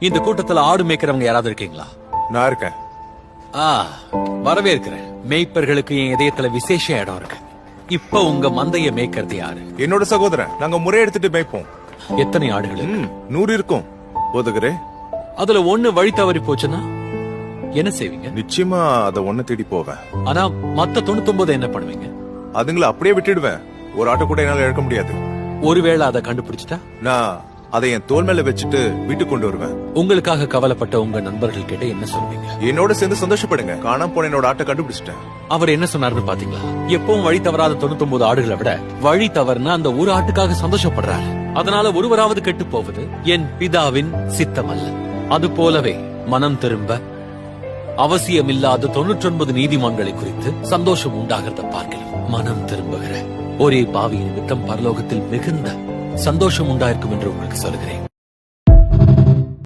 இந்த கூட்டத்துல ஆடு மேய்க்கிறவங்க யாராவது இருக்கீங்களா? நான் இருக்கேன். வரவேற்கிறேன். மேய்ப்பர்களுக்கு என் இதயத்துல விசேஷ இடம் இருக்கு. இப்ப உங்க மந்தைய மேய்க்கிறது யாரு? என்னோட சகோதரன். நாங்க முறை எடுத்துட்டு மேய்ப்போம். எத்தனை ஆடுகள்? 100 இருக்கும் போதுகிறே. அதுல ஒண்ணு வழி தவறி போச்சுன்னா என்ன செய்வீங்க? நிச்சயமா அத ஒண்ணு தேடி போவேன். ஆனா மத்த 99 என்ன பண்ணுவீங்க? அதுங்களை அப்படியே விட்டுடுவேன். ஒரு ஆட்டை கூட என்னால இழக்க முடியாது. ஒருவேளை அதை கண்டுபிடிச்சிட்டா நான் அதை என் தோல் மேல வச்சுட்டு வீட்டுக்கு கொண்டு வருவேன். உங்களுக்காக கவலைப்பட்ட உங்க நண்பர்கள் கிட்ட என்ன சொல்வீங்க? என்னோட சேர்ந்து சந்தோஷப்படுங்க. காணாம போன என்னோட ஆட்டை கண்டுபிடிச்சிட்டேன். அவர் என்ன சொன்னாருன்னு பாத்தீங்களா? எப்பவும் வழி தவறாத 99 ஆடுகளை விட வழி தவறுனா அந்த ஒரு ஆட்டுக்காக சந்தோஷப்படுறாரு. அதனால ஒருவராவது கெட்டு போவது என் பிதாவின் சித்தம் அல்ல. அது போலவே மனம் திரும்ப அவசியமில்லாத 99 நீதிமான்களை குறித்து சந்தோஷம் உண்டாகிறத பார்க்கலாம். மனம் திரும்புகிற ஒரே பாவியின் நிமித்தம் பரலோகத்தில் மிகுந்த சந்தோஷம் உண்டாயிருக்கும் என்று உங்களுக்கு சொல்கிறேன்.